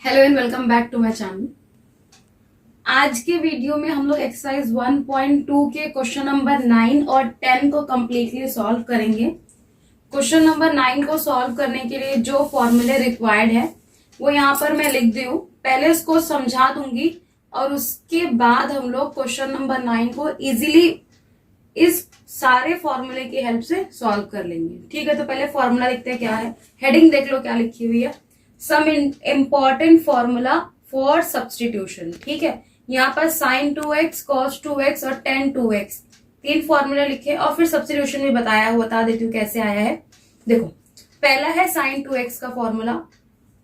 Hello and welcome back to my channel. आज के video में हम लोग एक्सरसाइज 1.2 के क्वेश्चन नंबर 9 और 10 को कम्प्लीटली सॉल्व करेंगे। क्वेश्चन नंबर 9 को सॉल्व करने के लिए जो फॉर्मूले रिक्वायर्ड है वो यहाँ पर मैं लिख दी हूँ। पहले इसको समझा दूंगी और उसके बाद हम लोग क्वेश्चन नंबर 9 को इजीली इस सारे फॉर्मूले की हेल्प से सॉल्व कर लेंगे। ठीक है, तो पहले फॉर्मूला लिखते हैं। क्या है, हेडिंग देख लो क्या लिखी हुई है, some important formula for substitution. ठीक है, यहाँ पर sin 2x, cos 2x और tan 2x तीन फॉर्मूला लिखे और फिर सब्सटीट्यूशन भी बता देती हूँ कैसे आया है। देखो, पहला है sin 2x का फॉर्मूला।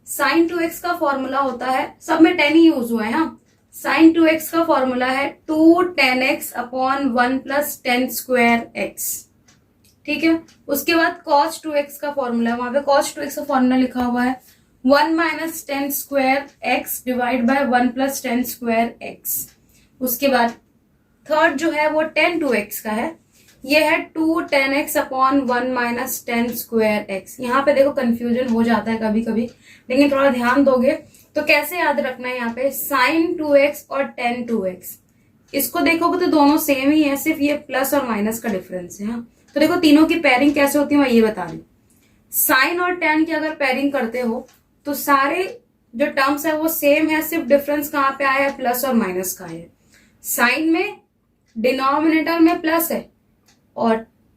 sin 2x का फॉर्मूला होता है, सब में 10 ही यूज हुआ है। हाँ, sin 2x का फॉर्मूला है 2 tan x upon 1 plus tan square x। ठीक है, उसके बाद cos 2x का फॉर्मूला है, वहां पे cos 2x का फॉर्मूला लिखा हुआ है 1 minus tan square x divide by 1 plus tan square x। उसके बाद थर्ड जो है वो tan 2x का है, ये है 2 tan x upon 1 minus tan square x। यहाँ पे देखो कंफ्यूजन हो जाता है कभी कभी, लेकिन थोड़ा ध्यान दोगे तो कैसे याद रखना है। यहाँ पे sin 2x और tan 2x, इसको देखोगे तो दोनों सेम ही है, सिर्फ ये प्लस और माइनस का डिफरेंस है। हाँ, तो देखो तीनों की पेयरिंग कैसे होती है मैं ये बता रही हूँ। साइन और tan की अगर पेयरिंग करते हो तो सारे जो टर्म्स है वो सेम है, सिर्फ डिफरेंस कहाँ पे आया है, प्लस और माइनस का है। साइन में डिनोमिनेटर में प्लस है और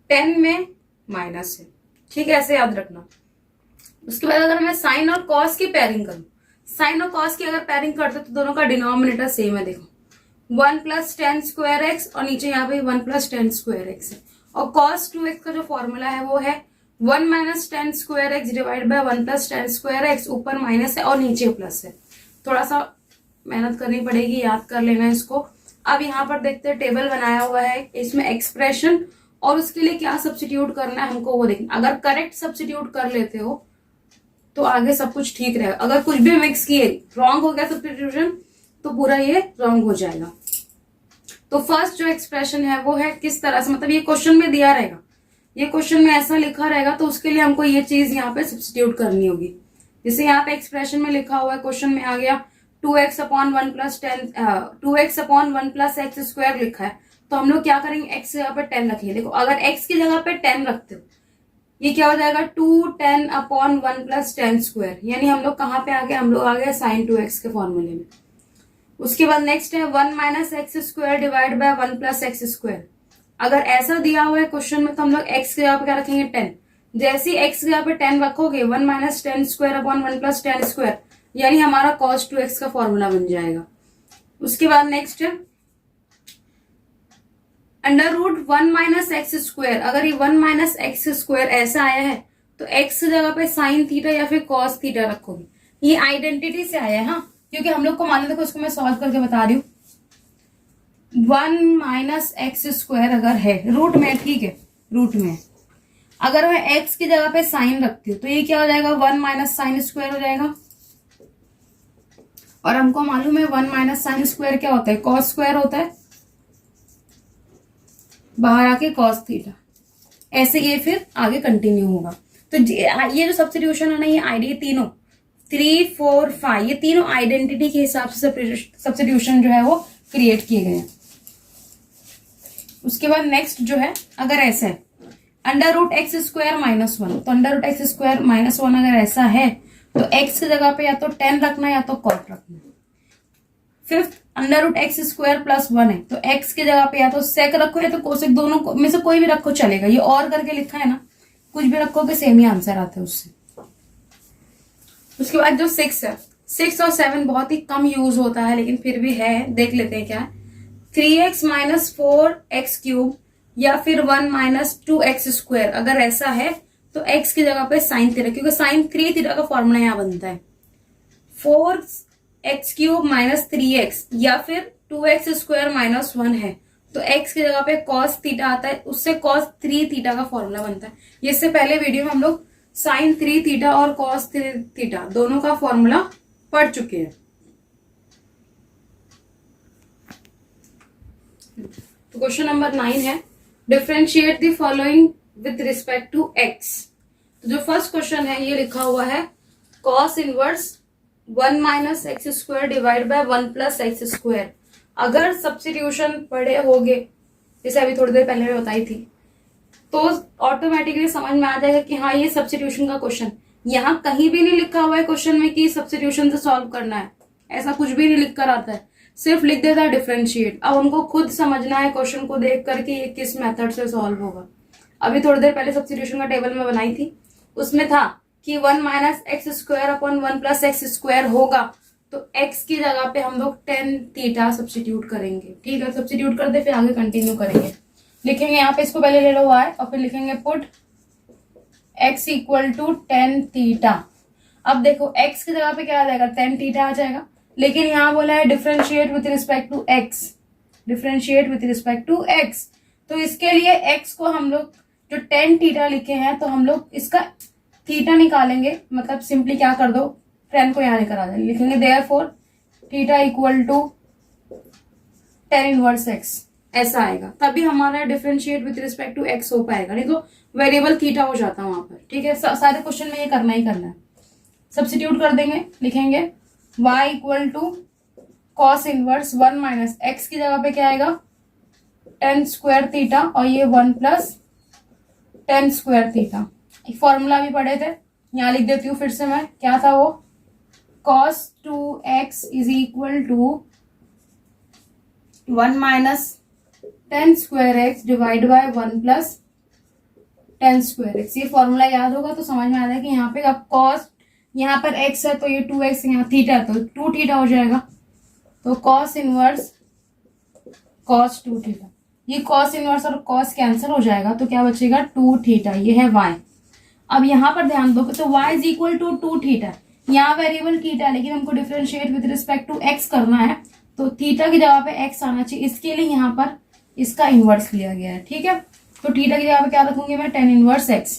tan में माइनस है। ठीक है, ऐसे याद रखना। उसके बाद अगर मैं साइन और कॉस की पेयरिंग करूं, साइन और कॉस की अगर पेयरिंग करते तो दोनों का डिनोमिनेटर सेम है। देखो 1 प्लस tan स्क्वायर एक्स और नीचे यहाँ पे 1 प्लस tan स्क्वायर एक्स है। और cos 2x का जो फॉर्मूला है वो है 1 minus tan square x divide by 1 plus tan square x. ऊपर माइनस है और नीचे प्लस है, थोड़ा सा मेहनत करनी पड़ेगी, याद कर लेना इसको। अब यहाँ पर देखते हैं, टेबल बनाया हुआ है, इसमें एक्सप्रेशन और उसके लिए क्या सब्स्टिट्यूट करना है हमको वो देखना। अगर करेक्ट सब्स्टिट्यूट कर लेते हो तो आगे सब कुछ ठीक रहेगा। अगर कुछ भी मिक्स किए, रॉन्ग हो गया सब्स्टिट्यूशन, तो पूरा ये रॉन्ग हो जाएगा। तो फर्स्ट जो एक्सप्रेशन है वो है किस तरह से, मतलब ये क्वेश्चन में दिया रहेगा, ये क्वेश्चन में ऐसा लिखा रहेगा, तो उसके लिए हमको ये चीज यहाँ पे सब्स्टिट्यूट करनी होगी। जैसे यहाँ पे एक्सप्रेशन में लिखा हुआ है, क्वेश्चन में आ गया 2x upon 1 plus 2x upon 1 plus x square लिखा है, तो हम लोग क्या करेंगे, x की जगह पे 10 रखेंगे। देखो अगर x की जगह पे 10 रखते हो, ये क्या हो जाएगा 2 tan upon 1 plus tan square. यानी हम लोग कहाँ पे आ गए, हम लोग आ गए sin 2x के फॉर्मूले में। उसके बाद नेक्स्ट है 1 minus x square divide by 1 plus x square. अगर ऐसा दिया हुआ है क्वेश्चन में तो हम लोग x की जगह पे क्या रखेंगे 10। जैसे ही x की जगह पे 10 रखोगे 1 minus tan square upon 1 plus tan square, यानी हमारा cos 2x का फॉर्मूला बन जाएगा। उसके बाद नेक्स्ट है under root 1 minus x square. अगर ये 1 माइनस एक्स स्क्वायर ऐसा आया है तो x की जगह पे साइन थीटा या फिर cos थीटा रखोगे। ये आइडेंटिटी से आया है, हाँ, क्योंकि हम लोग को मालूम, देखो इसको मैं सॉल्व करके बता रही हूँ। 1 माइनस एक्स स्क्वायर अगर है रूट में, ठीक है, रूट में अगर मैं x की जगह पे साइन रखती हूँ तो ये क्या हो जाएगा 1 माइनस साइन स्क्वायर हो जाएगा। और हमको मालूम है 1 माइनस साइन स्क्वायर क्या होता है, cos स्क्वायर होता है, बाहर आके cos थीटा। ऐसे ये फिर आगे कंटिन्यू होगा। तो ये जो सब्स्टिट्यूशन है ना, ये आईडी तीनों 3, 4, 5 ये तीनों आइडेंटिटी के हिसाब से सब्स्टिट्यूशन जो है वो क्रिएट किए गए हैं। उसके बाद नेक्स्ट जो है, अगर ऐसा है under root x square minus 1, तो under root x square minus 1 अगर ऐसा है तो एक्स की जगह पे या तो 10 रखना या तो कॉट रखना। Fifth under root x square plus 1 है तो एक्स की जगह पे या तो सेक रखो या तो कोसेक, दोनों में से कोई भी रखो चलेगा। ये और करके लिखा है ना, कुछ भी रखोगे सेम ही आंसर आता है उससे। उसके बाद जो 6 है, 6 और 7 बहुत ही कम यूज होता है लेकिन फिर भी है, देख लेते हैं क्या है। 3x माइनस 4x क्यूब या फिर 1 माइनस 2x स्क्वायर अगर ऐसा है तो x की जगह पे साइन थीटा, क्योंकि साइन 3 थीटा का फॉर्मूला यहां बनता है। 4x क्यूब माइनस 3x या फिर 2x स्क्वायर माइनस 1 है तो x की जगह पे cos थीटा आता है, उससे cos 3 थीटा का फॉर्मूला बनता है। इससे पहले वीडियो में हम लोग साइन 3 थीटा और cos 3 थीटा दोनों का फॉर्मूला पढ़ चुके हैं। तो क्वेश्चन नंबर 9 है differentiate the following with respect to x। तो जो फर्स्ट क्वेश्चन है ये लिखा हुआ है cos inverse 1 minus x square divide by 1 plus x square. अगर सब्स्टिट्यूशन पढ़े होगे, जैसे अभी थोड़ी देर पहले मैं बताई थी, तो ऑटोमेटिकली समझ में आ जाएगा कि हाँ ये सब्स्टिट्यूशन का क्वेश्चन। यहाँ कहीं भी नहीं लिखा हुआ है क्वेश्चन में कि सब्स्टिट्यूशन से सॉल्व करना है, ऐसा कुछ भी नहीं लिख कर आता है, सिर्फ लिख देता है डिफरेंशिएट। अब उनको खुद समझना है क्वेश्चन को देख करके ये किस मेथड से सॉल्व होगा। अभी थोड़ी देर पहले सब्स्टिट्यूशन का टेबल में बनाई थी, उसमें था कि 1 minus x square upon 1 plus x square होगा, तो x की जगह पे हम लोग टेन थीटा सब्स्टिट्यूट करेंगे। ठीक है, सब्स्टिट्यूट कर दे, फिर आगे कंटिन्यू करेंगे। लिखेंगे यहाँ पे, इसको पहले ले लो y, और फिर लिखेंगे put x equal to tan theta. अब देखो x की जगह पे क्या आ जाएगा, टेन थीटा आ जाएगा, लेकिन यहाँ बोला है differentiate with respect to x, differentiate with respect to x। तो इसके लिए x को हम लोग जो टेन थीटा लिखे हैं, तो हम लोग इसका थीटा निकालेंगे, मतलब सिंपली क्या कर दो, टेन को यहाँ लेकर आ जाए, लिखेंगे therefore theta equal to tan inverse x, ऐसा आएगा। तभी हमारा differentiate with respect to x हो पाएगा, नहीं तो वेरिएबल थीटा हो जाता है वहां पर। ठीक है, सारे क्वेश्चन में ये करना ही करना है। सब्स्टिट्यूट कर देंगे, लिखेंगे y equal to cos inverse 1 minus x की जगह पे क्या आएगा, टेन स्क्वायर थीटा, और ये 1 plus tan square theta. Formula भी पढ़े थे, यहाँ लिख देती हूँ फिर से मैं, क्या था वो, cos 2x is equal to 1 minus tan square x divide by 1 plus tan square x. ये फॉर्मूला याद होगा तो समझ में आ जाएगा कि यहाँ पे अब cos, यहाँ पर x है तो ये 2x, यहाँ थीटा है तो 2 थीटा हो जाएगा, तो cos इनवर्स cos 2 थीटा। ये cos इनवर्स और cos कैंसिल हो जाएगा, तो क्या बचेगा 2 थीटा, ये है y। अब यहाँ पर ध्यान दो, तो y is equal to 2 theta, यहाँ वेरिएबल थीटा, लेकिन हमको differentiate with respect to x करना है, तो थीटा की जगह पे x आना चाहिए, इसके लिए यहाँ पर इसका इनवर्स लिया गया है। ठीक है, तो थीटा की जगह पे क्या रखूंगी मैं, tan inverse x,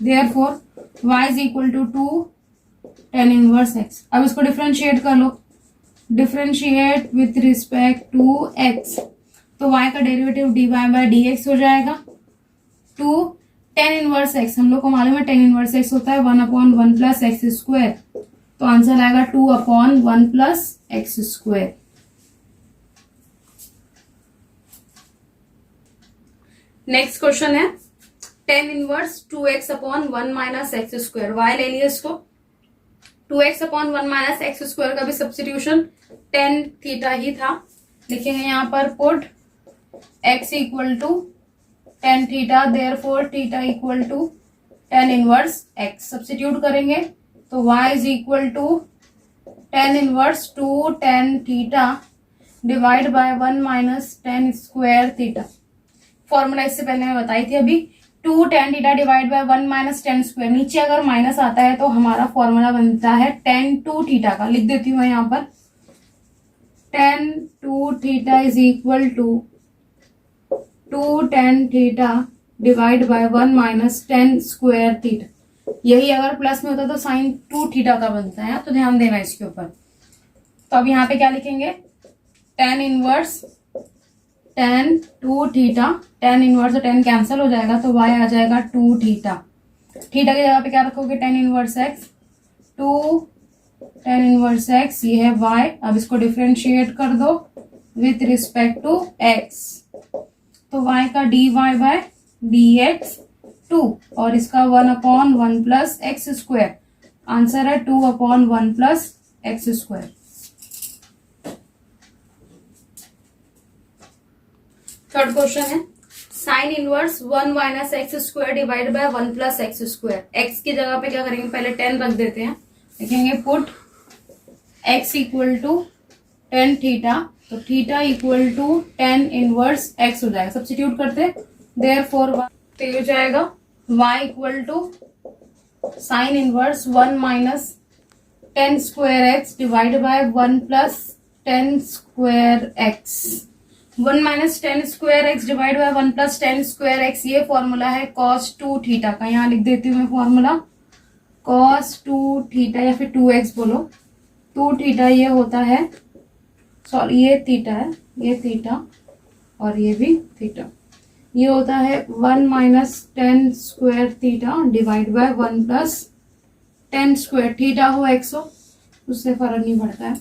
therefore y is equal to 2 tan inverse x। अब इसको डिफरेंशिएट कर लो, differentiate with respect to x, तो y का डेरिवेटिव dy बाय dx हो जाएगा, 2 टेन इनवर्स x, हम लोग को मालूम है टेन इनवर्स x होता है 1 अपॉन 1 प्लस एक्स स्क्वायर, तो आंसर आएगा 2 upon 1 plus x square. Next question है tan inverse 2x upon 1 minus x square. y ले लिया इसको, 2x upon 1 minus x square का भी सब्स्टिट्यूशन टेन थीटा ही था। लिखेंगे यहाँ पर put x equal to tan theta, therefore theta equal to tan inverse x। Substitute करेंगे तो y is equal to tan inverse 2 tan theta divide by 1 minus tan square theta. Formula इससे पहले मैं बताई थी अभी, 2 tan theta divide by 1 minus tan square, नीचे अगर माइनस आता है तो हमारा फॉर्मूला बनता है टेन टू थीटा का। लिख देती हूँ यहाँ पर, tan two theta is equal to 2 tan theta divide by 1 minus tan square theta. यही अगर प्लस में होता तो साइन 2 थीटा का बनता है, तो ध्यान देना इसके ऊपर। तो अब यहाँ पे क्या लिखेंगे, ten inverse ten 2 theta, tan inverse ten cancel हो जाएगा, तो y आ जाएगा 2 थीटा। थीटा की जगह पे क्या रखोगे, tan inverse x, 2 tan inverse x, ये है y। अब इसको डिफरेंशिएट कर दो विथ रिस्पेक्ट टू x, तो y का dy बाय dx 2, और इसका 1 upon 1 plus x square, answer है 2 upon 1 plus x square. Third question है sine inverse 1 minus x square divide by 1 plus x square. X की जगह पे क्या करेंगे, पहले 10 रख देते हैं, लिखेंगे put x equal to tan theta, तो theta equal to tan inverse x हो जाएगा। सब्स्टिट्यूट करते, देयरफॉर तो ये हो जाएगा y equal to sine inverse 1 minus tan square x divide by 1 plus tan square x. 1 minus tan square x divide by 1 plus tan square x, ये formula है cos 2 theta का। यहाँ लिख देती हूँ मैं फॉर्मूला, कॉस 2 थीटा या फिर 2x बोलो, 2 थीटा ये होता है, सॉरी ये थीटा है, ये थीटा और ये भी थीटा, ये होता है 1 minus tan square theta divide by 1 plus tan square, theta हो x हो, उससे फर्क नहीं पड़ता है।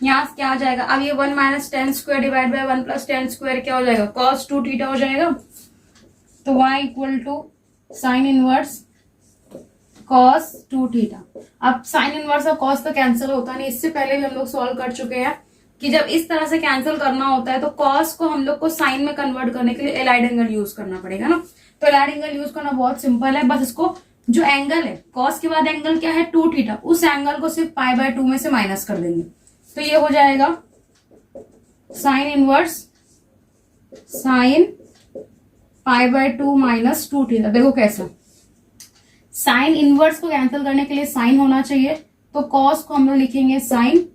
यहाँ क्या आ जाएगा, अब ये 1 minus tan square divide by 1 plus tan square क्या हो जाएगा, cos 2 थीटा हो जाएगा। तो y equal to sine inverse cos 2 theta. अब साइन इनवर्स और cos तो कैंसिल होता नहीं, इससे पहले भी हम लोग सॉल्व कर चुके हैं कि जब इस तरह से कैंसिल करना होता है तो cos को हम लोग को साइन में कन्वर्ट करने के लिए एलाइड एंगल यूज करना पड़ेगा ना। तो एलाइड एंगल यूज करना बहुत सिंपल है, बस इसको जो एंगल है cos के बाद एंगल क्या है 2 थीटा, उस एंगल को सिर्फ पाई बाय 2 में से माइनस कर देंगे। तो ये हो जाएगा sine inverse sine pi by 2 minus 2 theta. देखो कैसा, साइन इनवर्स को कैंसिल करने के लिए साइन होना चाहिए, तो कॉस को हम लोग लिखेंगे साइन,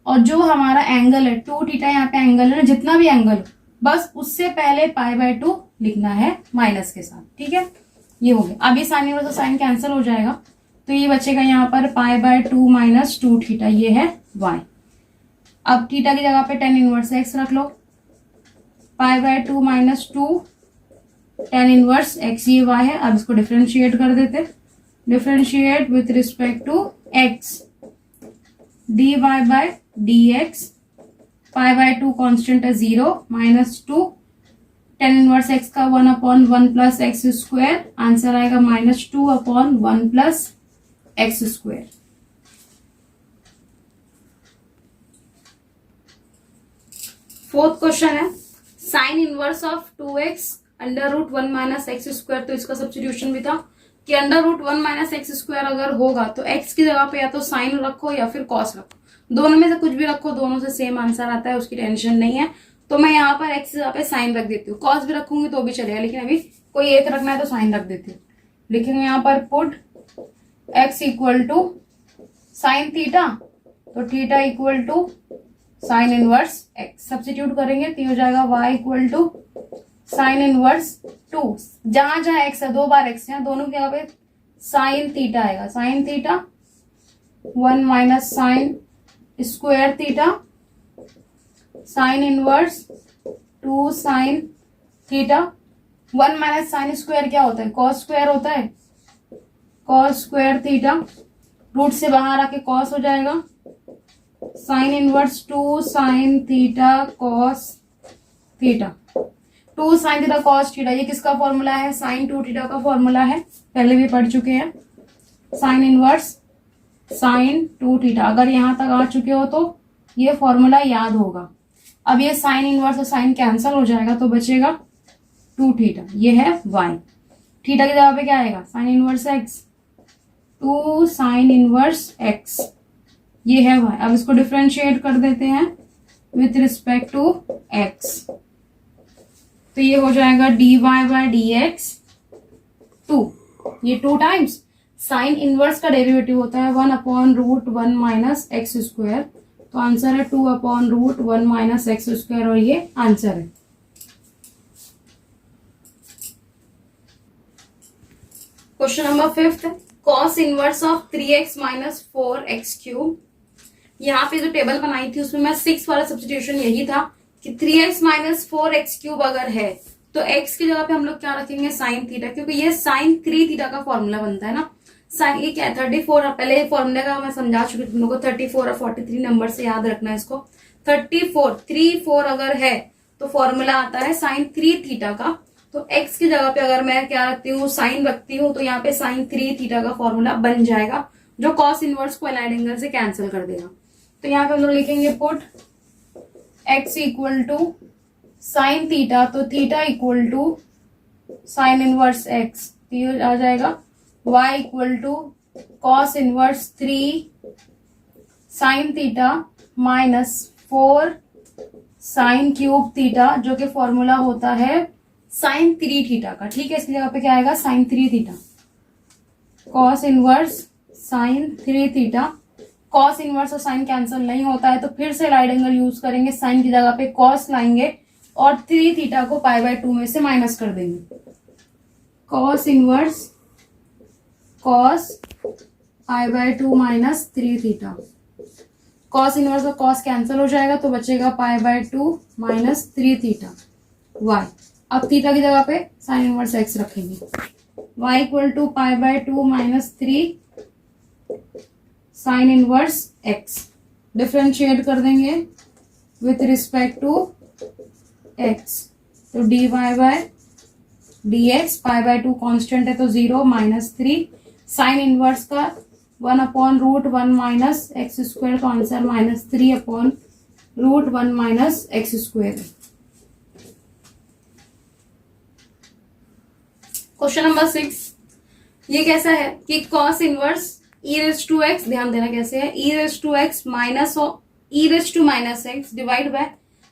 और जो हमारा एंगल है 2 थीटा, यहाँ पे एंगल है ना, जितना भी एंगल बस उससे पहले पाई बाय 2 लिखना है माइनस के साथ। ठीक है, ये हो गया। अब ये साइन इनवर्स और साइन कैंसिल हो जाएगा, तो ये बचेगा यहाँ पर पाई बाय 2 माइनस 2 थीटा, ये है y। अब थीटा की जगह पे टेन इनवर्स x रख लो, pi by 2 minus 2 tan inverse x, ये y है। अब इसको डिफरेंशिएट कर देते, differentiate with respect to x, dy by dx, pi by 2 constant है 0 माइनस 2 टेन इनवर्स x का 1 upon 1 plus x square, answer आएगा minus 2 upon 1 plus x square. Fourth question है sine inverse of 2x under root 1 minus x square. तो इसका substitution भी था कि under root 1 minus x square अगर होगा तो x की जगह पे या तो साइन रखो या फिर कॉस रखो, दोनों में से कुछ भी रखो, दोनों से सेम आंसर आता है, उसकी टेंशन नहीं है। तो मैं यहाँ पर x की जगह पे साइन रख देती हूँ, कॉस भी रखूंगी तो भी चलेगा, लेकिन अभी कोई एक रखना है तो साइन रख देती हूँ। लिखेंगे यहाँ पर put x equal to sine theta, तो theta equal to sine inverse x, substitute करेंगे तो हो जाएगा y equal to sine inverse 2, जहां जहां x है 2 बार x है, दोनों के यहाँ पे साइन थीटा आएगा, sine theta 1 minus sine square theta, sine inverse 2 sine theta. 1 minus sine square क्या होता है, कॉस स्क्वायर होता है, कॉस स्क्वायर थीटा, रूट से बाहर आके कॉस हो जाएगा, sine inverse 2 sine theta cos theta, 2 sine theta cos theta. ये किसका फॉर्मूला है, साइन 2 थीटा का फॉर्मूला है, पहले भी पढ़ चुके हैं। साइन इनवर्स साइन 2 थीटा, अगर यहां तक आ चुके हो तो ये फॉर्मूला याद होगा। अब ये साइन इनवर्स और साइन कैंसल हो जाएगा तो बचेगा 2 थीटा, ये है y। थीटा की जगह पे क्या आएगा, sign inverse x, 2 sign inverse x, ये है y। अब इसको डिफरेंशिएट कर देते हैं विथ रिस्पेक्ट टू x, तो ये हो जाएगा dy बाय dx 2, ये 2 टाइम्स साइन इनवर्स का डेरिवेटिव होता है 1 upon root 1 minus x square, तो आंसर है 2 upon root 1 minus x square, और ये आंसर है। Question number 5 cos inverse of 3x माइनस 4x क्यूब। यहाँ पे जो टेबल बनाई थी उसमें मैं 6 वाला सब्स्टिट्यूशन यही था कि 3x माइनस 4x क्यूब अगर है तो x की जगह पे हम लोग क्या रखेंगे, साइन थीटा, क्योंकि ये साइन 3 थीटा का फॉर्मूला बनता है ना। साइन ये क्या है 34, पहले फॉर्मूले का मैं समझा चुकी तुम लोगों को, 34 और 43 नंबर से याद रखना है इसको। 34 अगर है तो फॉर्मूला आता है साइन 3 थीटा का, तो x की जगह पे अगर मैं क्या रखती हूँ, साइन रखती हूँ, तो यहाँ पे साइन 3 थीटा का फॉर्मूला बन जाएगा, जो कॉस इनवर्स को एलाइड एंगल से कैंसिल कर देगा। तो यहाँ पे हम लोग लिखेंगे put x equal to sine theta, तो theta equal to sine inverse x, तो आ जाएगा y equal to cos inverse 3 sine theta minus 4 sine cube theta, जो कि फॉर्मूला होता है साइन 3 थीटा का। ठीक है, इसकी जगह पे क्या आएगा, sine 3 theta, cos inverse sine 3 theta. Cos inverse और साइन कैंसिल नहीं होता है तो फिर से राइट एंगल यूज करेंगे, साइन की जगह पे कॉस लाएंगे और 3 थीटा को पाई बाय 2 में से माइनस कर देंगे। Cos inverse cos pi by 2 minus 3 theta, cos inverse और कॉस कैंसिल हो जाएगा तो बचेगा pi by 2 minus 3 theta y। अब थीटा की जगह पे साइन इनवर्स x रखेंगे, y equal to pi by 2 minus 3 sine inverse x, differentiate कर देंगे विथ रिस्पेक्ट टू एक्स, तो dy by dx, pi by 2 constant है तो 0 -3, साइन इनवर्स का 1/√1 माइनस एक्स स्क्वायर, तो answer -3/√1 minus x square. Question number 6, ये कैसा है कि cos inverse e raise to x, ध्यान देना कैसे है, e raise to x minus e raise to minus x divide by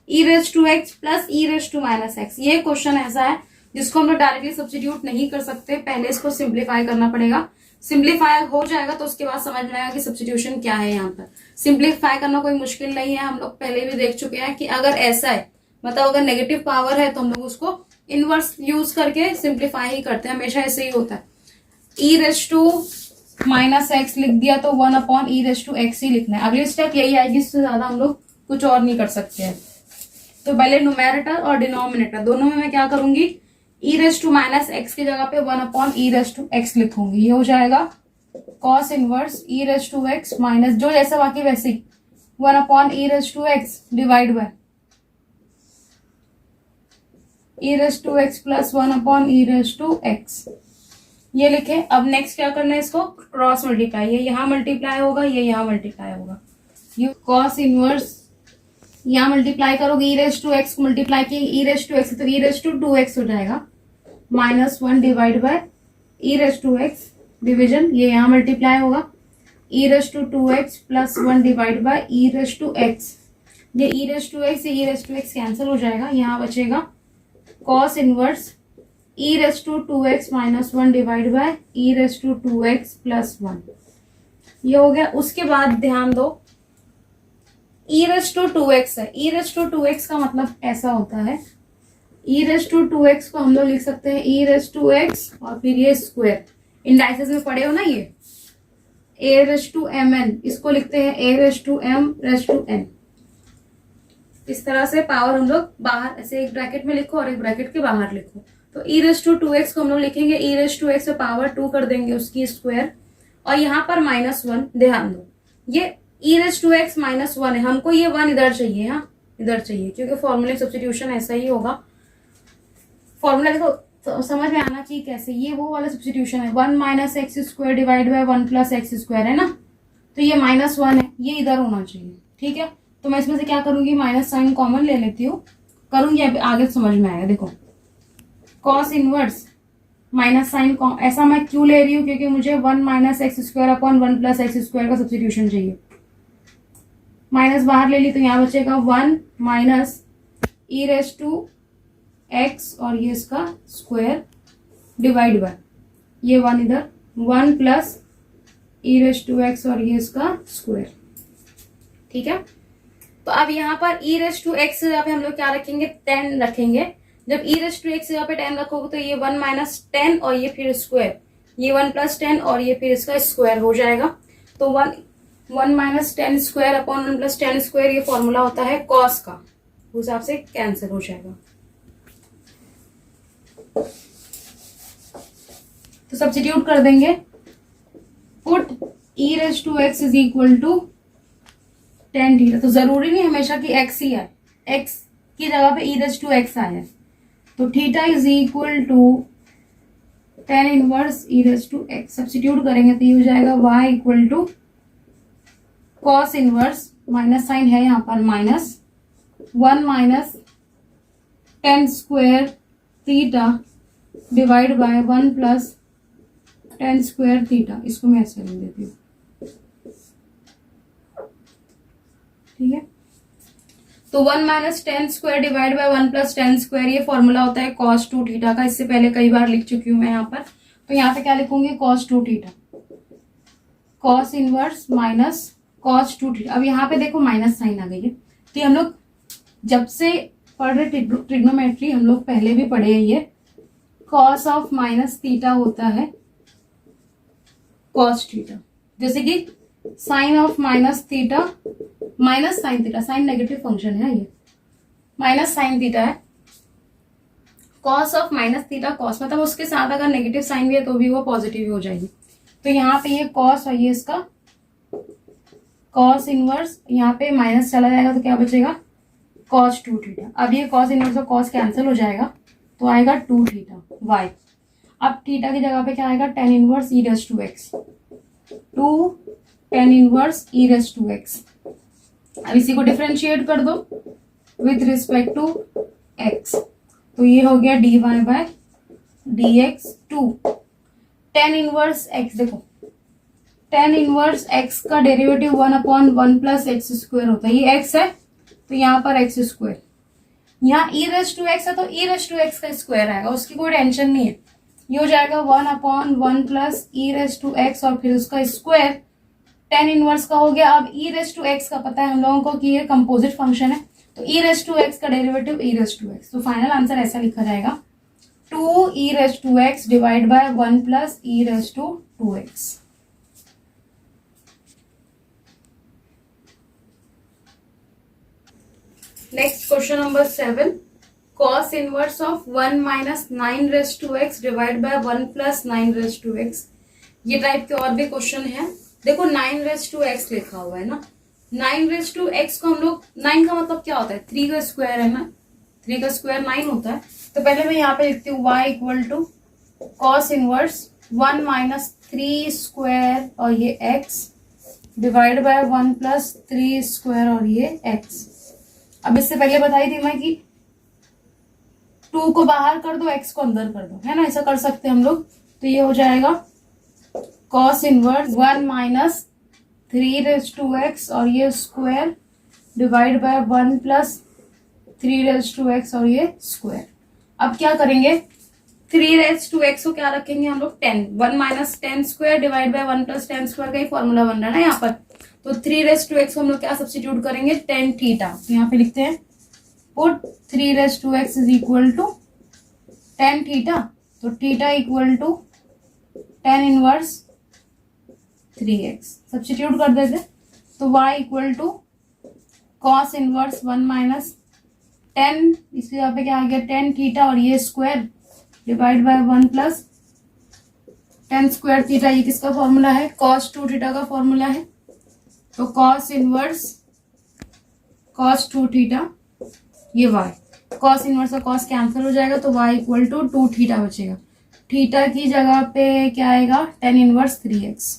e raise to x plus e raise to minus x. ये question ऐसा है जिसको हम लोग डायरेक्टली सब्स्टिट्यूट नहीं कर सकते, पहले इसको सिंप्लीफाई करना पड़ेगा। सिंप्लीफाई हो जाएगा तो उसके बाद समझ में आएगा कि सब्स्टिट्यूशन क्या है। यहाँ पर सिंप्लीफाई करना कोई मुश्किल नहीं है, हम लोग पहले भी देख चुके हैं कि अगर ऐसा है, मतलब अगर नेगेटिव पावर है तो हम लोग उसको इनवर्स यूज करके सिंप्लीफाई ही करते हैं, हमेशा ऐसे ही होता है। e raise to minus x लिख दिया तो 1/e रेज टू एक्स ही लिखना है, अगली स्टेप यही आएगी, इससे ज्यादा हम लोग कुछ और नहीं कर सकते हैं। तो पहले न्यूमेरेटर और डिनोमिनेटर दोनों में मैं क्या करूंगी, e raise to minus x की जगह पे 1/e रेज टू एक्स लिखूंगी, ये हो जाएगा cos inverse e raise to x minus जो जैसा बाकी वैसे ही 1/e raise to x divide by e raise to x plus 1/e raise to x, ये लिखे। अब नेक्स्ट क्या करना है, इसको क्रॉस मल्टीप्लाई, ये यहाँ मल्टीप्लाई होगा, ये यहाँ मल्टीप्लाई होगा, ये cos इनवर्स यहाँ मल्टीप्लाई करोगे e रेज टू एक्स को मल्टीप्लाई किए e रेज टू एक्स तो e रेज टू 2x हो जाएगा, -1 divide by e raise to x division, ये यहाँ मल्टीप्लाई होगा e raise to 2x plus 1 divide by e raise to x, ये e raise to x e raise to x cancel हो जाएगा, यहाँ बचेगा cos inverse e raise to 2x minus 1 divide by e raise to 2x plus 1, ये हो गया। उसके बाद ध्यान दो e रेज टू 2x है, e रेज टू 2x का मतलब ऐसा होता है, e रेज टू 2x को हम लोग लिख सकते हैं e रेज टू x और फिर ये स्क्वायर, इंडाइसेस में पढ़े हो ना, ये a रेज टू mn, इसको लिखते हैं a raise to m raise to n। इस तरह से पावर हम लोग बाहर ऐसे एक ब्रैकेट में लिखो और एक ब्रैकेट के बाहर लिखो, तो e रेज टू 2x को हम लोग लिखेंगे e रेज टू x से पावर 2 कर देंगे उसकी स्क्वायर, और यहाँ पर -1, ध्यान दो ये e रेज टू एक्स -1 है, हमको ये 1 इधर चाहिए, हाँ इधर चाहिए, क्योंकि फॉर्मूला सब्स्टिट्यूशन ऐसा ही होगा। फॉर्मूला देखो तो समझ में आना चाहिए कैसे, ये वो वाला सब्स्टिट्यूशन है, 1 minus x square divide by 1 plus x square है ना, तो ये -1 है, ये इधर होना चाहिए, ठीक है। तो मैं इसमें से क्या करूंगी, माइनस साइन कॉमन ले लेती हूँ, करूंगी अभी आगे समझ में आएगा। देखो cos इनवर्स माइनस साइन, ऐसा मैं क्यों ले रही हूँ, क्योंकि मुझे 1 minus x square upon 1 plus x square का सब्स्टिट्यूशन चाहिए, माइनस बाहर ले ली तो यहाँ बचेगा 1 minus e raise to x और ये इसका स्क्वायर डिवाइड बाय ये 1 इधर 1 plus e raise to x और ये इसका स्क्वायर, ठीक है। तो अब यहाँ पर e रेज टू एक्स जगह पे हम लोग क्या रखेंगे, 10 रखेंगे। जब e रेज टू एक्स जगह पे 10 रखोगे तो ये 1 माइनस 10 और ये फिर स्क्वायर, ये 1 प्लस 10 और ये फिर इसका स्क्वायर हो जाएगा, तो 1 minus 10 square upon 1 plus 10 square, ये फॉर्मूला होता है cos का, उस हिसाब से कैंसिल हो जाएगा। तो सब्स्टिट्यूट कर देंगे, put e raise to x is equal to 10 theta, तो जरूरी नहीं हमेशा कि x ही आए, x की जगह पे e रेज टू एक्स आया, तो theta is equal to 10 inverse e raise to x, substitute करेंगे तो ये हो जाएगा y equal to cos inverse, minus sine है यहाँ पर minus 1 minus 10 square theta divide by 1 plus 10 square theta, इसको मैं ऐसे लिख देती हूँ, ठीक है। तो 1 minus 10 square divide by 1 plus 10 square, ये फॉर्मूला होता है cos 2 थीटा का, इससे पहले कई बार लिख चुकी हूँ मैं यहाँ पर, तो यहाँ पे क्या लिखूंगी cos 2 theta, cos inverse minus cos 2 theta. अब यहाँ पे देखो माइनस साइन आ गई है, तो हम लोग जब से पढ़ रहे ट्रिग्नोमेट्री हम लोग पहले भी पढ़े हैं, ये cos ऑफ माइनस थीटा होता है cos थीटा, जैसे कि sine of minus theta minus sine theta, sine negative function है, ये माइनस साइन थीटा है, cos of minus theta cos, मतलब उसके साथ अगर नेगेटिव साइन भी है तो भी वो पॉजिटिव हो जाएगी, तो यहाँ पे ये cos और ये इसका कॉस इनवर्स, यहाँ पे माइनस चला जाएगा तो क्या बचेगा, कॉस 2 थीटा। अब ये कॉस इनवर्स और कॉस कैंसिल हो जाएगा तो आएगा 2 थीटा वाई। अब थीटा की जगह पे क्या आएगा, tan inverse e raise to x, 2 tan inverse e raise to x. अब इसी को डिफरेंशिएट कर दो विथ रिस्पेक्ट टू एक्स, तो ये हो गया d y by d x. 2 tan inverse x, देखो टेन इनवर्स एक्स का डेरिवेटिव 1/1 प्लस एक्स स्क्वायर होता है, ये एक्स है तो यहाँ पर एक्स स्क्वायर, यहाँ ई रेस टू एक्स है तो ई रेस टू एक्स का स्क्वायर आएगा, उसकी कोई टेंशन नहीं है। ये हो जाएगा 1/1 plus e raise to x और फिर उसका स्क्वायर, टेन इनवर्स का हो गया। अब ई रेस टू एक्स का पता है हम लोगों को कि ये कंपोजिट फंक्शन है, तो ई रेस टू एक्स का derivative e raise to x, तो फाइनल आंसर ऐसा लिखा जाएगा 2 e raise to x divide by 1 plus e raise to 2x। Next question number 7, cos inverse of 1 minus 9 raise to x divide by 1 plus 9 raise to x. ये type के और भी question है। देखो 9 raise to x लिखा हुआ है ना, 9 रेस टू एक्स को हम लोग, 9 का मतलब क्या होता है, 3 का स्क्वायर है ना, 3 का स्क्वायर 9 होता है। तो पहले मैं यहाँ पे लिखती हूँ y equal to cos inverse 1 minus 3 square और ये x divide by 1 plus 3 square और ये x। अब इससे पहले बताई थी मैं कि 2 को बाहर कर दो, x को अंदर कर दो, है ना, ऐसा कर सकते हैं हम लोग। तो ये हो जाएगा cos inverse 1 minus 3 raise to x और ये square divide by 1 plus 3 raise to x और ये स्क्वायर। अब क्या करेंगे, 3 रेज टू एक्स को क्या रखेंगे हम लोग 10, 1 minus 10 square divide by 1 plus 10 square का ही फॉर्मूला बन रहा है ना यहाँ पर। तो 3 रेज टू एक्स को हम लोग क्या सब्स्टिट्यूट करेंगे, 10 थीटा। तो यहाँ पे लिखते हैं put 3 raise to x is equal to 10 theta, तो theta equal to 10 inverse 3x substitute कर देते, तो y equal to cos inverse 1 minus 10, इसके यहाँ पे क्या आ गया 10 थीटा और ये square divide by 1 plus 10 square theta. ये किसका फॉर्मूला है, कॉस 2 थीटा का फॉर्मूला है। तो कॉस इनवर्स कॉस 2 थीटा, ये y, कॉस इनवर्स और कॉस कैंसिल हो जाएगा तो y इक्वल टू 2 थीटा बचेगा। थीटा की जगह पे क्या आएगा 10 inverse 3x,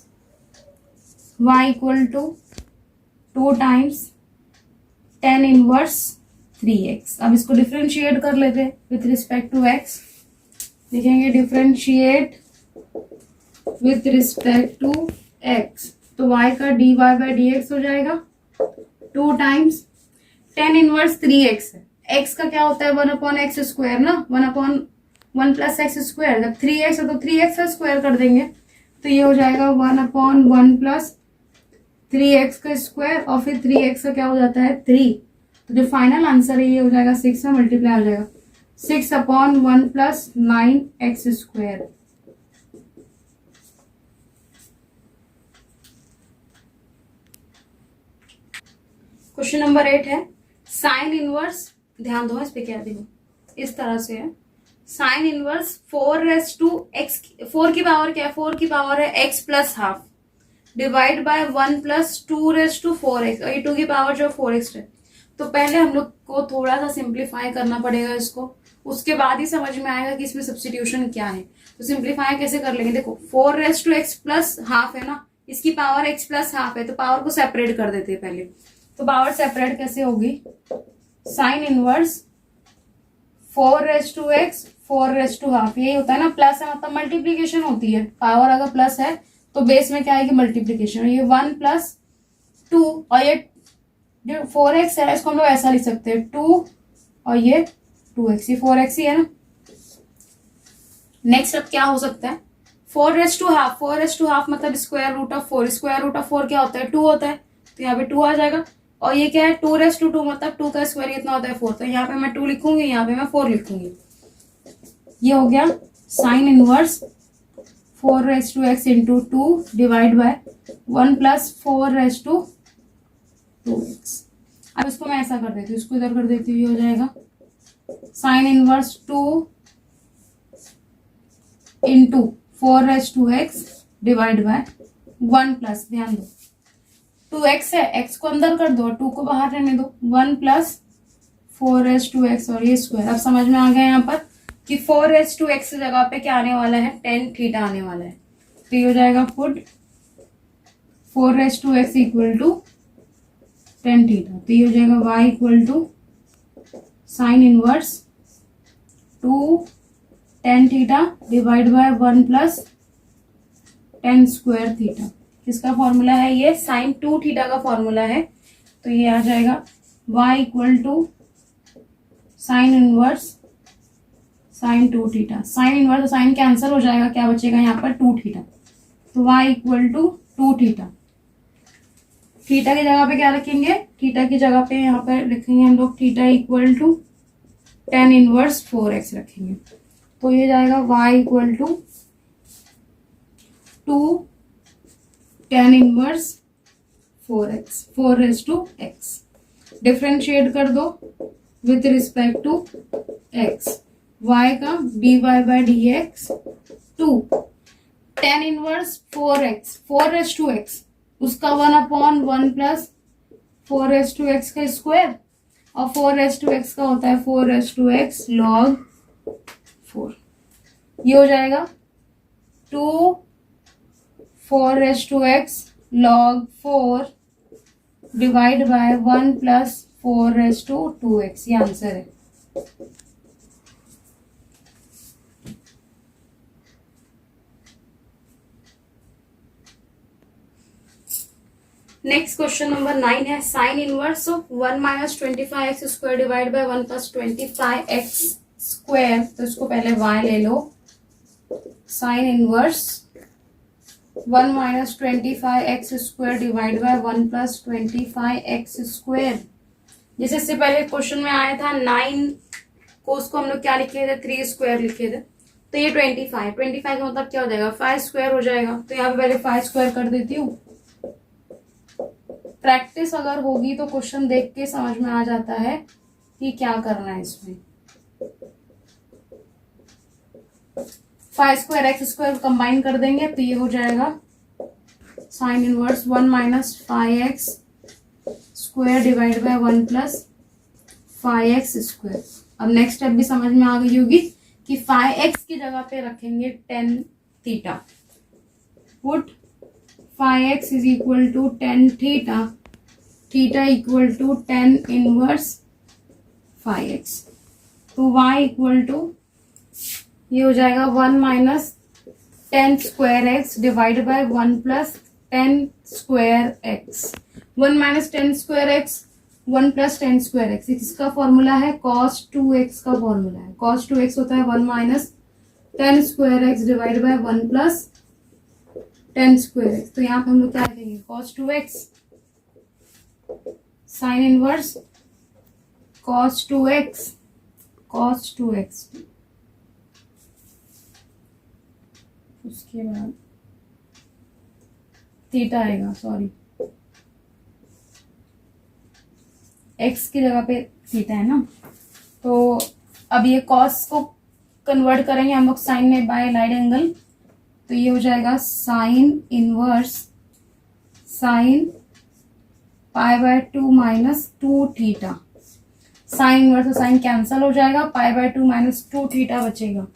y equal to 2 times 10 inverse 3x। अब इसको डिफरेंशिएट कर लेते हैं विथ रिस्पेक्ट टू x, लिखेंगे differentiate with respect to x, तो y का dy बाय dx हो जाएगा 2 टाइम्स 10 इनवर्स 3x है, x का क्या होता है 1/x स्क्वायर ना, 1/1 प्लस एक्स स्क्वायर, जब 3x है तो 3x का स्क्वायर कर देंगे, तो ये हो जाएगा 1/1 प्लस 3x का स्क्वायर और फिर 3x का क्या हो जाता है 3, तो जो फाइनल आंसर है ये हो जाएगा 6 में मल्टीप्लाई हो जाएगा 6/1 plus 9x square. Question number 8 है साइन इनवर्स, ध्यान दो इस पे क्या देखो, इस तरह से है sine inverse 4 raise to x, 4 की पावर क्या है, 4 की पावर है x plus half divide by 1 plus 2 raise to 4x, और ये 2 की पावर जो 4x है। तो पहले हम लोग को थोड़ा सा सिंप्लीफाई करना पड़ेगा इसको, उसके बाद ही समझ में आएगा कि इसमें सब्स्टिट्यूशन क्या है। तो सिंप्लीफाई कैसे कर लेंगे, देखो 4 raise to x plus half है ना, इसकी पावर x प्लस हाफ है, तो पावर को सेपरेट कर देते हैं पहले। तो पावर सेपरेट कैसे होगी, sine inverse 4 raise to x 4 raise to half, यही होता है ना, प्लस है मतलब मल्टीप्लीकेशन होती है, पावर अगर प्लस है तो बेस में क्या आएगी मल्टीप्लीकेशन, ये 1 प्लस 2 और ये जो 4x है इसको हम लोग ऐसा लिख सकते हैं 2 और ये 2x, ये 4x ही है ना। नेक्स्ट अब क्या हो सकता है 4 raise to half, 4 raise to half मतलब square root of 4, square root of 4 क्या होता है 2 होता है, तो यहाँ पे 2 आ जाएगा। और ये क्या है 2 रेस टू 2 मतलब 2 का स्क्वायर कितना होता है 4, तो यहाँ पे मैं 2 लिखूंगी, यहाँ पे मैं 4 लिखूंगी। ये हो गया sine inverse 4 raise to x into 2 divide by 1 plus 4 raise to 2x। अब इसको मैं ऐसा कर देती हूँ, इसको इधर कर देती हूँ, ये हो जाएगा sine inverse 2 into 4 raise to x divide by 1 plus, ध्यान दो 2x है, x को अंदर कर दो और 2 को बाहर रहने दो, 1 प्लस 4h2x और ये स्क्वायर। अब समझ में आ गया यहाँ पर कि 4h2x की जगह पे क्या आने वाला है, tan थीटा आने वाला है। तो ये हो जाएगा put 4h2x equal to tan theta. तो ये हो जाएगा y equal to sine inverse 2 tan theta divide by 1 plus tan square theta. किसका फॉर्मूला है ये, साइन 2 थीटा का फॉर्मूला है। तो ये आ जाएगा y equal to sine inverse sine 2 theta. Sine inverse और साइन कैंसिल हो जाएगा, क्या बचेगा यहाँ पर 2 थीटा। तो y equal to 2 theta. Theta की जगह पे क्या रखेंगे, थीटा की जगह पे यहाँ पर रखेंगे हम लोग theta equal to tan inverse 4x रखेंगे। तो ये जाएगा y equal to 2 tan inverse 4x 4x। Differentiate कर दो with respect to x, y का dy by dx 2 tan inverse 4x उसका 1/1 प्लस 4h2x का स्क्वायर और 4h2x का होता है 4h2x log 4। ये हो जाएगा 2 4h2x log 4 divide by 1 plus 4h2x। ये आंसर है। नेक्स्ट क्वेश्चन नंबर 9 है sine inverse of 1 minus 25x square divide by 1 plus 25x square. तो इसको पहले y ले लो, sine inverse 1 minus 25x square divide by 1 plus 25x square. जैसे इससे पहले क्वेश्चन में आया था 9 को, उसको हम लोग क्या लिखे थे, 3 स्क्वायर लिखे थे। तो ये 25 का मतलब क्या हो जाएगा, 5 स्क्वायर हो जाएगा। तो यहाँ पे पहले 5 स्क्वायर कर देती हूँ। प्रैक्टिस अगर होगी तो क्वेश्चन देख के समझ में आ जाता है कि क्या करना है इसमें। 5 स्क्वायर x स्क्वायर कंबाइन कर देंगे तो ये हो जाएगा sine inverse 1 minus 5x square divide by 1 plus 5x square. अब नेक्स्ट स्टेप भी समझ में आ गई होगी कि 5x की जगह पे रखेंगे tan theta. Put 5x is equal to tan theta, theta equal to tan inverse 5x। तो y इक्वल टू ये हो जाएगा 1 minus tan square x divide by 1 plus tan square x। 1 minus tan square x 1 plus tan square x। इसका formula है cos 2x का formula है। cos 2x होता है 1 minus tan square x divide by 1 plus tan square x। तो यहाँ पे हम लोग क्या लिखेंगे, cos 2x sign inverse cos 2x उसके बाद थीटा आएगा, सॉरी x की जगह पे थीटा है ना। तो अब ये cos को कन्वर्ट करेंगे हम लोग साइन में बाय लाइट एंगल। तो ये हो जाएगा sine inverse sine pi by 2 minus 2 theta. Sine inverse और साइन कैंसल हो जाएगा, पाई बाय 2 माइनस 2 थीटा बचेगा।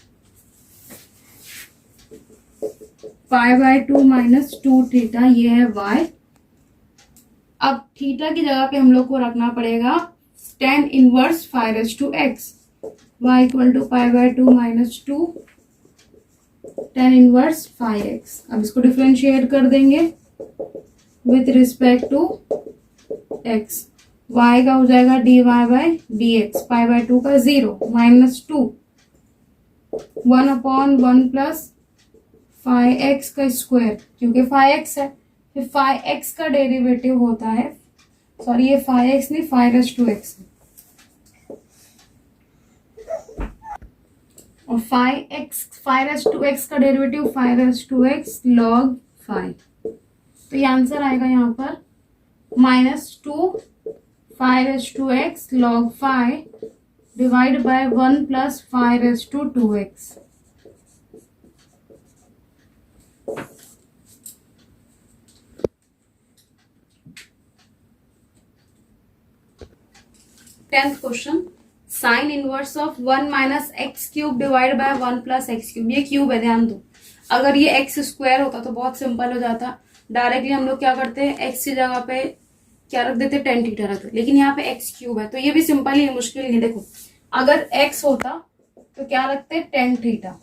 पाई बाय 2 माइनस 2 थीटा, ये है y। अब थीटा की जगह पे हम लोग को रखना पड़ेगा tan inverse 5h2x। y equal to pi by 2 minus 2 tan inverse 5x। अब इसको डिफरेंशिएट कर देंगे with respect to x। y का हो जाएगा dy by dx, pi by 2 का 0 माइनस 2 1/1 प्लस 5x का स्क्वायर, क्योंकि 5x है फिर 5x का डेरिवेटिव होता है, सॉरी ये 5x नहीं 5h2x है, और 5h2x का डेरिवेटिव 5h2x log 5। तो ये आंसर आएगा यहाँ पर -2 5h2x log 5 divide by 1 plus 5h2x। 10th question, sign inverse of 1 minus x cube divide by 1 plus x cube. ये क्यूब है, ध्यान दो। अगर ये एक्स स्क्वायर होता तो बहुत सिंपल हो जाता, डायरेक्टली हम लोग क्या करते हैं, एक्स की जगह पे क्या रख देते, टेन थीटा रख देते, लेकिन यहाँ पे एक्स क्यूब है तो ये भी सिंपल ही है, मुश्किल नहीं। देखो अगर एक्स होता तो क्या रखते, टेन थीटा,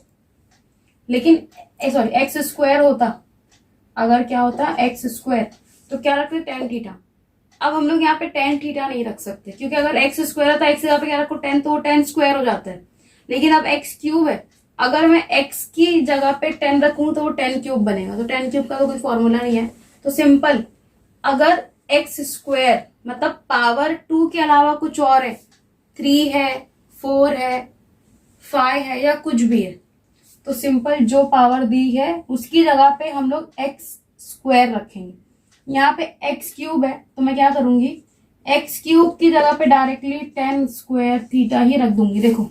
लेकिन सॉरी एक्स स्क्वायर होता, अगर क्या होता एक्स स्क्वायर तो क्या रखते, टेन थीटा। अब हम लोग यहाँ पे टेन थीटा नहीं रख सकते, क्योंकि अगर एक्स स्क्वायर है तो एक्स की जगह पे क्या रखो, टेन, तो वो टेन स्क्वायर हो जाता है। लेकिन अब एक्स क्यूब है, अगर मैं एक्स की जगह पे टेन रखूं तो वो टेन क्यूब बनेगा, तो टेन क्यूब का तो कोई फॉर्मूला नहीं है। तो सिंपल, अगर एक्स स्क्वायर मतलब पावर टू के अलावा कुछ और है, थ्री है, फोर है, फाइव है या कुछ भी है, तो सिंपल जो पावर दी है उसकी जगह पे हम लोग एक्स स्क्वायर रखेंगे। यहाँ पे एक्स क्यूब है तो मैं क्या करूंगी, एक्स क्यूब की जगह पे डायरेक्टली टेन स्क्वायर थीटा ही रख दूंगी। देखो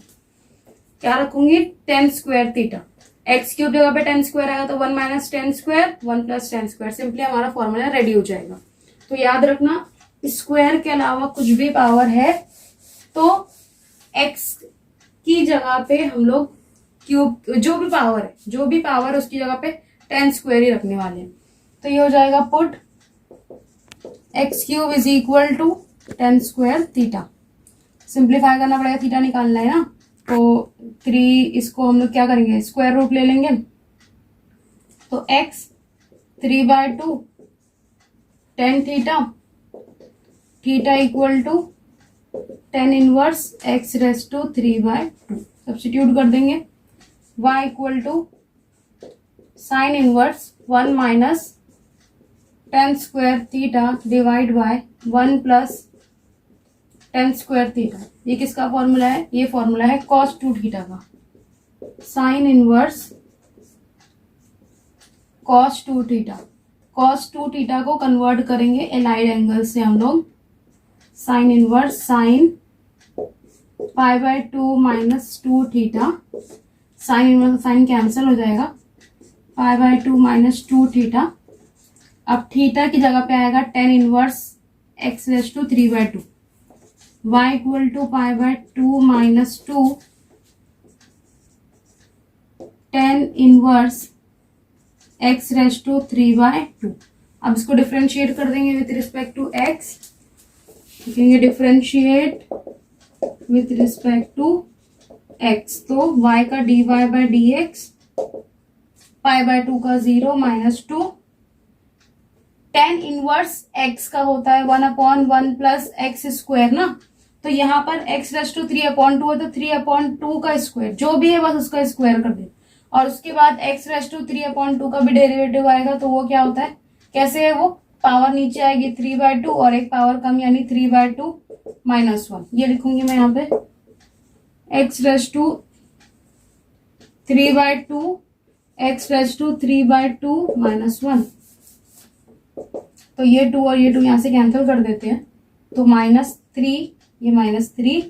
क्या रखूंगी, ten square theta. X cube जगह पे टेन स्क्वायर आएगा तो 1 minus tan square, 1 plus tan square, simply हमारा फॉर्मूला रेडी हो जाएगा। तो याद रखना, स्क्वायर के अलावा कुछ भी पावर है तो एक्स की जगह पे हम लोग क्यूब, जो भी पावर है उसकी जगह पे टेन स्क्वायर ही रखने वाले हैं। तो ये हो जाएगा put x cube is equal to tan square theta. Simplify करना पड़ेगा, थीटा निकालना है ना, तो 3 इसको हम लोग क्या करेंगे, स्क्वायर रूट ले लेंगे। तो x 3/2 tan theta, theta equal to tan inverse x raise to 3/2 substitute कर देंगे। y equal to sine inverse 1 minus tan square theta divide by 1 plus tan square theta. ये किसका फॉर्मूला है, ये फॉर्मूला है कॉस 2 थीटा का। Sine inverse cos 2 theta, cos 2 theta को convert करेंगे एलाइड एंगल से हम लोग। Sine inverse sine π/2 minus 2 theta, sine inverse sign cancel हो जाएगा, π/2 माइनस 2 थीटा। अब थीटा की जगह पे आएगा tan inverse x raise to 3/2, y equal to π/2 minus 2 tan inverse x raise to 3/2। अब इसको डिफ्रेंशिएट कर देंगे विथ रिस्पेक्ट टू एक्स, लिखेंगे differentiate with respect to x, तो y का dy/dx, π/2 का 0 माइनस 2, टेन इनवर्स एक्स का होता है 1/1 प्लस एक्स स्क्वायर ना, तो यहाँ पर x रेस टू 3/2 है तो 3/2 का स्क्वायर, जो भी है बस उसका स्क्वायर कर दे। और उसके बाद x रेस टू 3/2 का भी डेरिवेटिव आएगा, तो वो क्या होता है, कैसे है वो, पावर नीचे आएगी 3/2 और एक पावर कम यानी 3/2 माइनस 1। ये लिखूंगी मैं यहाँ पे x raise to 3/2 x raise to 3/2 minus 1। तो ये 2 और ये 2 यहाँ से कैंसिल कर देते हैं, तो -3, ये -3,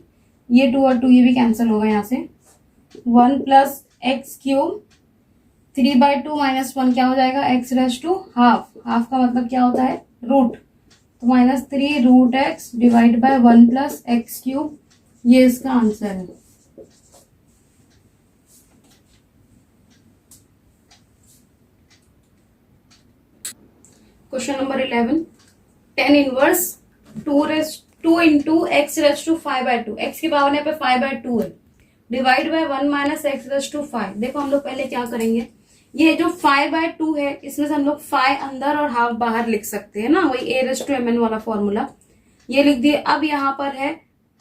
ये 2 और 2 ये भी कैंसिल होगा यहाँ से। 1 प्लस एक्स क्यूब 3/2 माइनस 1 क्या हो जाएगा, x raise to half, half का मतलब क्या होता है, रूट, तो -3 root x divide by 1 plus x cube, ये इसका आंसर है। Question number 11, tan inverse 2 into x raise to 5/2, x की पावर यहाँ पे 5/2 है, divide by 1 minus x raise to 5। देखो हम लोग पहले क्या करेंगे, ये जो 5/2 है इसमें से हम लोग 5 अंदर और हाफ बाहर लिख सकते हैं ना, वही a रेस टू mn वाला फॉर्मूला, ये लिख दिए। अब यहाँ पर है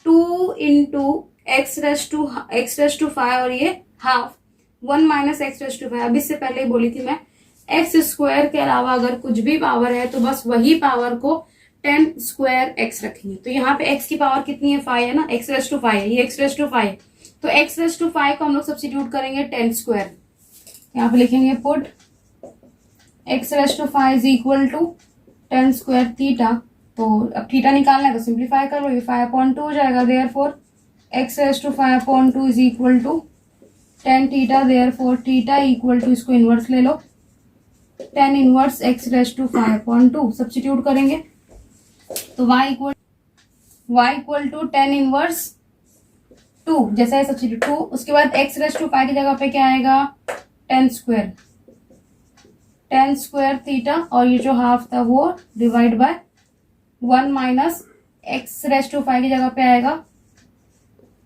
2 इंटू एक्स रेस टू 5 और ये half 1 minus x raise to 5। अब इससे पहले ही बोली थी मैं, एक्स स्क्वायर के अलावा अगर कुछ भी पावर है तो बस वही पावर को 10 स्क्वायर एक्स रखेंगे। तो यहाँ पे एक्स की पावर कितनी है, 5 है ना, एक्स रेस टू 5 है, ये एक्स रेस टू 5 है, तो एक्स रेस टू 5 को हम लोग सब्स्टिट्यूट करेंगे 10 स्क्वायर। यहाँ पे लिखेंगे put x raise to 5 is equal to 10 square theta. तो अब थीटा निकालना है तो सिंप्लीफाई कर लो, ये 5/2 हो जाएगा, therefore x raise to 5/2 is equal to 10 theta, therefore theta equal to, इसको इनवर्स ले लो, 10 inverse x raise to 5/2 substitute करेंगे, तो y equal y equal to tan inverse two, जैसा है सब्सिट्यूट टू, उसके बाद एक्स रेस टू पाई की जगह पे क्या आएगा, टेन स्क्वायर थीटा, और ये जो हाफ था वो divide by one minus x raise to five की जगह पे आएगा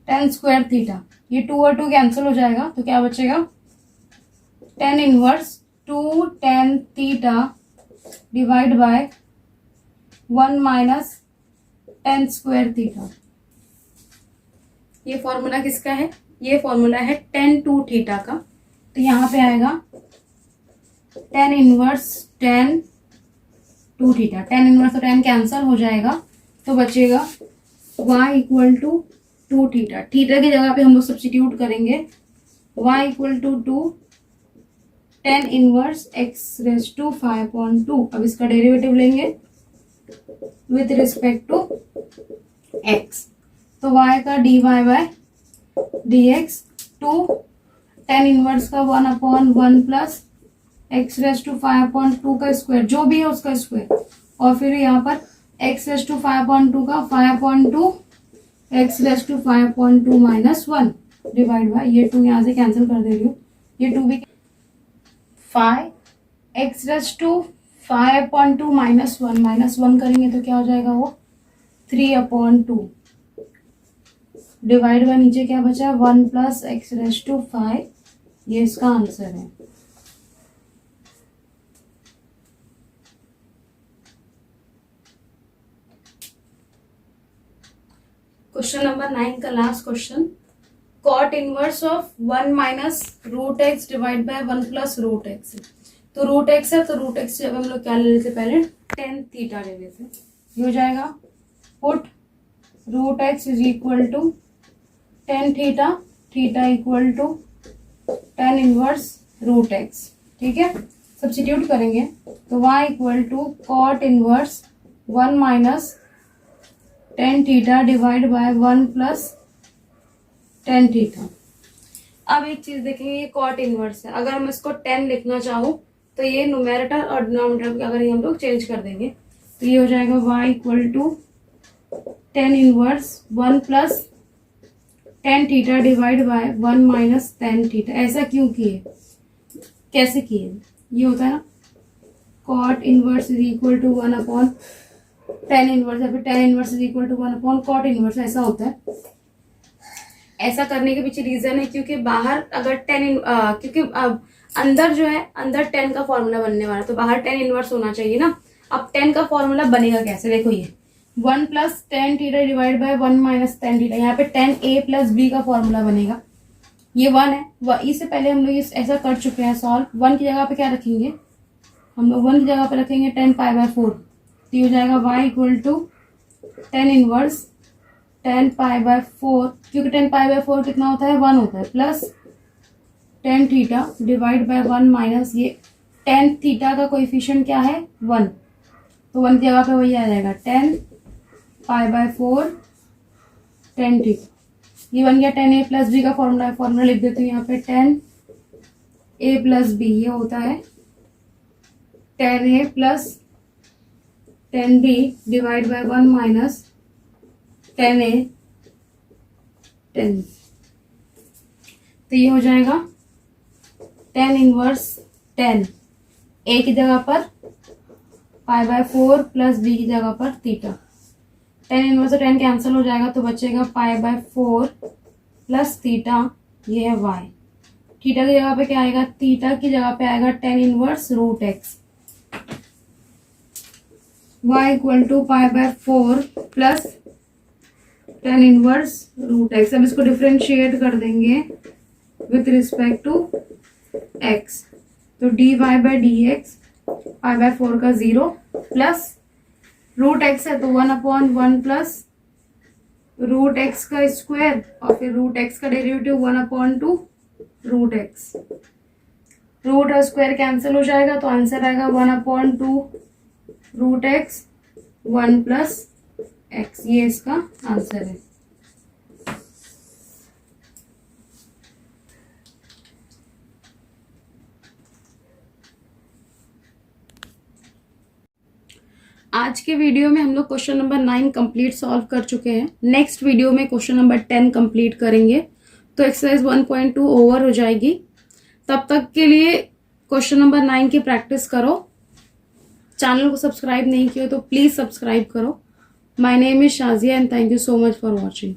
टेन स्क्वायर थीटा। ये टू और टू कैंसिल हो जाएगा तो क्या बचेगा, tan inverse two tan theta divide by one minus tan square theta. ये फॉर्मूला किसका है, ये फॉर्मूला है टेन टू थीटा का। तो यहाँ पे आएगा tan inverse tan two theta, tan inverse तो टेन कैंसल हो जाएगा तो बचेगा y equal to two theta. Theta की जगह पे हम लोग सब्स्टिट्यूट करेंगे y equal to two tan inverse x raise to five point two. अब इसका डेरिवेटिव लेंगे विथ रिस्पेक्ट टू x, तो y का dy by d x two tan inverse का one upon one plus x raise to five point two का square, जो भी है उसका स्क्वायर, और फिर यहाँ पर x raise to five point two का five point two x raise to five point two minus one divide by, ये टू यहाँ से कैंसिल कर दे रही हूँ, ये टू भी five x raise to five point two minus one करेंगे तो क्या हो जाएगा, वो three upon two divide by नीचे क्या बचा, one plus x raise to five. ये इसका आंसर है। क्वेश्चन नंबर 9 का last question, cot inverse of one minus root x divide by one plus root x. तो रूट एक्स है तो रूट एक्स जब हम लोग क्या ले लेते, पहले टेन थीटा ले लेते। ये हो जाएगा put root x is equal to tan theta, theta equal to tan inverse root x. ठीक है, सब्स्टिट्यूट करेंगे तो y equal to cot inverse one minus tan theta divide by one plus tan theta. अब एक चीज देखेंगे, ये cot inverse है, अगर हम इसको टेन लिखना चाहूँ तो ये न्यूमेरेटर और डिनोमिनेटर अगर ये हम लोग चेंज कर देंगे तो ये हो जाएगा y equal to tan inverse one plus tan theta divide by one minus tan theta. ऐसा क्यों किए, कैसे किए, ये होता है ना cot inverse is equal to one upon tan inverse, या फिर tan inverse is equal to one upon cot inverse, ऐसा होता है। ऐसा करने के पीछे रीजन है क्योंकि बाहर अगर क्योंकि अब अंदर जो है, अंदर टेन का फॉर्मूला बनने वाला, तो बाहर टेन इनवर्स होना चाहिए ना। अब टेन का फॉर्मूला बनेगा कैसे, देखो ये one plus tan theta divide by one minus tan theta, यहाँ पे टेन ए प्लस बी का फॉर्मूला बनेगा। ये वन है, इससे पहले हम लोग ये ऐसा कर चुके हैं सॉल्व। वन की जगह पे क्या रखेंगे, हम लोग वन की जगह पे रखेंगे टेन पाई बाय फोर, तो ये हो जाएगा y equal to tan inverse tan pi by four, क्योंकि टेन पाई बाय फोर कितना होता है, वन होता है, plus tan theta divide by one minus ये टेन थीटा का कोएफिशिएंट क्या है, वन, तो वन की जगह पे वही आ जाएगा ten pi by four tan theta. ये बन गया टेन ए प्लस बी का फॉर्मूला लिख देती हूँ यहाँ पे, टेन ए प्लस बी, ये होता है tan a plus tan b divide by one minus tan a tan. तो ये हो जाएगा टेन इनवर्स टेन, ए की जगह पर pi by four plus b की जगह पर थीटा। टेन इनवर्स से टेन कैंसिल हो जाएगा तो बचेगा pi by four plus theta, ये है वाई। थीटा की जगह पे क्या आएगा, थीटा की जगह पे आएगा tan inverse root x, y equal to pi by four plus tan inverse root x. अब इसको डिफ्रेंशिएट कर देंगे विथ रिस्पेक्ट टू x, तो dy by d x pi by four का जीरो प्लस रूट एक्स है तो one upon one plus root x का square, और फिर रूट एक्स का derivative one upon two root x. Root और square cancel हो जाएगा तो आंसर आएगा one upon two root x one plus x, ये इसका आंसर है। आज के वीडियो में हम लोग क्वेश्चन नंबर 9 कंप्लीट सॉल्व कर चुके हैं। नेक्स्ट वीडियो में क्वेश्चन नंबर 10 कंप्लीट करेंगे, तो एक्सरसाइज 1.2 ओवर हो जाएगी। तब तक के लिए क्वेश्चन नंबर 9 की प्रैक्टिस करो। चैनल को सब्सक्राइब नहीं किया तो प्लीज सब्सक्राइब करो। My name is Shazia and thank you so much for watching.